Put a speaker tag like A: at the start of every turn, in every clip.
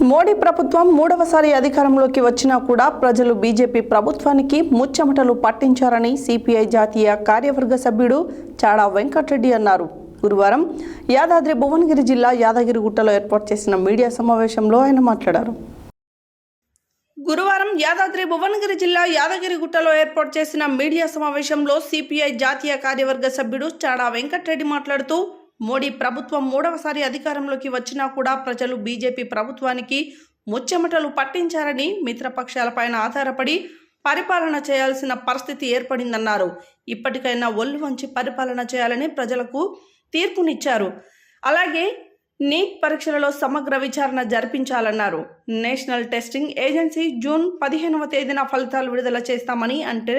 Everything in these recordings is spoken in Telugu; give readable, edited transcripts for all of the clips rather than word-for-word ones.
A: మోడీ ప్రభుత్వం మూడవసారి అధికారంలోకి వచ్చినా కూడా ప్రజలు బీజేపీ ప్రభుత్వానికి ముచ్చెమటలు పట్టించారని సిపిఐ జాతీయ కార్యవర్గ సభ్యుడు చాడా వెంకటరెడ్డి అన్నారు. గురువారం యాదాద్రి భువనగిరి జిల్లా యాదగిరిగుట్టలో ఏర్పాటు చేసిన మీడియా సమావేశంలో ఆయన మాట్లాడారు. గురువారం యాదాద్రి భువనగిరి జిల్లా యాదగిరిగుట్టలో ఏర్పాటు చేసిన మీడియా సమావేశంలో సిపిఐ జాతీయ కార్యవర్గ సభ్యుడు చాడా వెంకటరెడ్డి మాట్లాడుతూ మోడీ ప్రభుత్వం మూడవసారి అధికారంలోకి వచ్చినా కూడా ప్రజలు బీజేపీ ప్రభుత్వానికి ముచ్చెమటలు పట్టించారని, మిత్రపక్షాలపైన ఆధారపడి పరిపాలన చేయాల్సిన పరిస్థితి ఏర్పడిందన్నారు. ఇప్పటికైనా ఒళ్ళు వంచి పరిపాలన చేయాలని ప్రజలకు తీర్పునిచ్చారు. అలాగే నీట్ పరీక్షలలో సమగ్ర విచారణ జరిపించాలన్నారు. నేషనల్ టెస్టింగ్ ఏజెన్సీ జూన్ 15వ తేదీన ఫలితాలు విడుదల చేస్తామని అంటే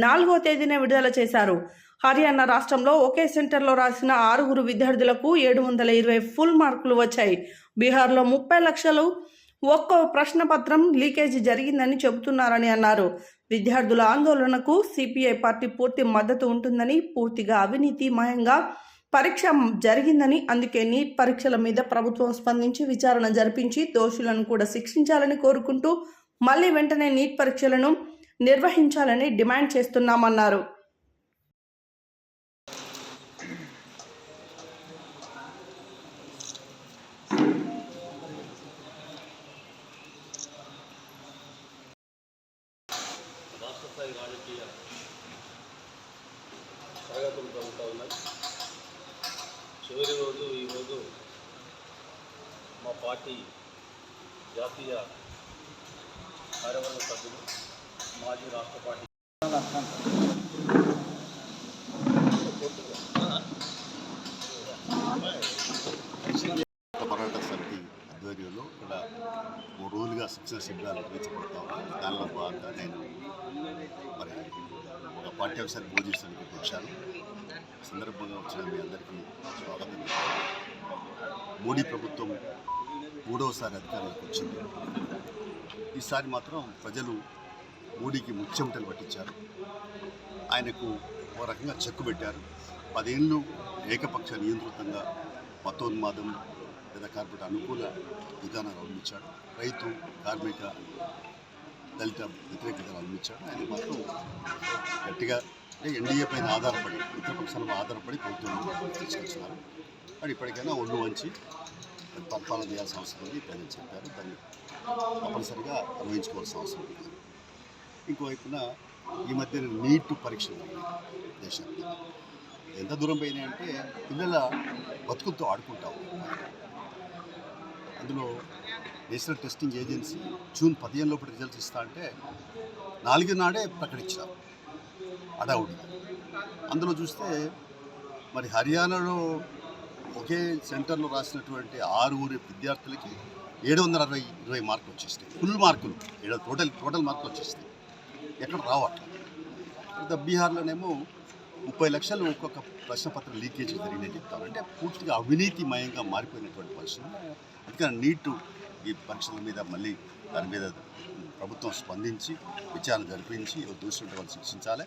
A: 4వ తేదీనే విడుదల చేశారు. హర్యానా రాష్ట్రంలో ఒకే సెంటర్లో రాసిన 6 విద్యార్థులకు 720 ఫుల్ మార్కులు వచ్చాయి. బీహార్లో 30 లక్షలు ఒక్కో ప్రశ్నపత్రం లీకేజీ జరిగిందని చెబుతున్నారని అన్నారు. విద్యార్థుల ఆందోళనకు సిపిఐ పార్టీ పూర్తి మద్దతు ఉంటుందని, పూర్తిగా అవినీతిమయంగా పరీక్ష జరిగిందని, అందుకే నీట్ పరీక్షల మీద ప్రభుత్వం స్పందించి విచారణ జరిపించి దోషులను కూడా శిక్షించాలని కోరుకుంటూ మళ్ళీ వెంటనే నీట్ పరీక్షలను నిర్వహించాలని డిమాండ్ చేస్తున్నామన్నారు.
B: రాష్ట్రస్థాయి రాజకీయ తరగతులు జరుగుతూ ఉన్నాయి. చివరి రోజు ఈరోజు మా పార్టీ జాతీయ కార్యవర్గ సభ్యులు, మాజీ రాష్ట్ర పార్టీ
C: పోరాట సమితి ఆధ్వర్యంలో ఇక్కడ 3 రోజులుగా శిక్షణ శిబిరాలు నిర్వహించబడతా ఉన్నాయి. దానిలో భాగంగా నేను ఒక పాఠ్యాంశాన్ని బోధించడానికి వచ్చాను. సందర్భంగా వచ్చిన మీ అందరికీ స్వాగతం. మోడీ ప్రభుత్వం 3వసారి అధికారంలోకి వచ్చింది. ఈసారి మాత్రం ప్రజలు మోడీకి ముచ్చెమటలు పట్టించారు. ఆయనకు ఒక రకంగా చెక్కు పెట్టారు. 10 ఏళ్ళు ఏకపక్ష నియంత్రితంగా మతోన్మాదం లేదా కార్పొరేట్ అనుకూల విధానాలు అవలంబించాడు. రైతు, కార్మిక, దళిత వ్యతిరేక విధానాలు అవలంబించాడు. ఆయన మాత్రం గట్టిగా ఎన్డీఏ పైన ఆధారపడి, మిత్రపక్షాలపై ఆధారపడి ప్రభుత్వం తీసుకొచ్చినారు. కానీ ఇప్పటికైనా ఒళ్ళు వంచి పరిపాలన చేయాల్సిన అవసరం ఉంది ప్రజలు చెప్పారు. దాన్ని తప్పనిసరిగా నిర్వహించుకోవాల్సిన అవసరం ఉంది. ఇంకోవైపున ఈ మధ్య నీట్ పరీక్షలు దేశానికి ఎంత దూరం పోయినాయంటే పిల్లల బతుకులతో ఆడుకుంటాం. అందులో నేషనల్ టెస్టింగ్ ఏజెన్సీ జూన్ 15 లోపల రిజల్ట్స్ ఇస్తా అంటే 4 నాడే ప్రకటించారు అడావుడి. అందులో చూస్తే మరి హర్యానాలో ఒకే సెంటర్లో రాసినటువంటి 6 విద్యార్థులకి 720 మార్కులు వచ్చేస్తాయి. ఫుల్ మార్కులు టోటల్ మార్కులు వచ్చేస్తాయి. ఎక్కడ రావట్లేదు. బీహార్లోనేమో 30 లక్షలు ఒక్కొక్క ప్రశ్నపత్రం లీకేజీ జరిగిందని చెప్తారు. అంటే పూర్తిగా అవినీతిమయంగా మారిపోయినటువంటి పరిస్థితి. అందుకని నీట్ ఈ పరీక్షల మీద మళ్ళీ దాని మీద ప్రభుత్వం స్పందించి విచారణ జరిపించి దోషులుంటే వాళ్ళు శిక్షించాలి.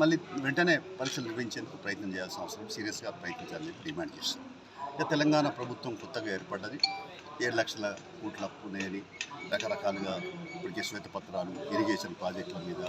C: మళ్ళీ వెంటనే పరీక్షలు నిర్వహించేందుకు ప్రయత్నం చేయాల్సిన అవసరం, సీరియస్గా ప్రయత్నించాలని డిమాండ్ చేస్తాం. ఇక తెలంగాణ ప్రభుత్వం కొత్తగా ఏర్పడ్డది. 7 లక్షల కోట్ల అప్పు ఉన్నాయని రకరకాలుగా ఇప్పటికే శ్వేతపత్రాలు, ఇరిగేషన్ ప్రాజెక్టుల మీద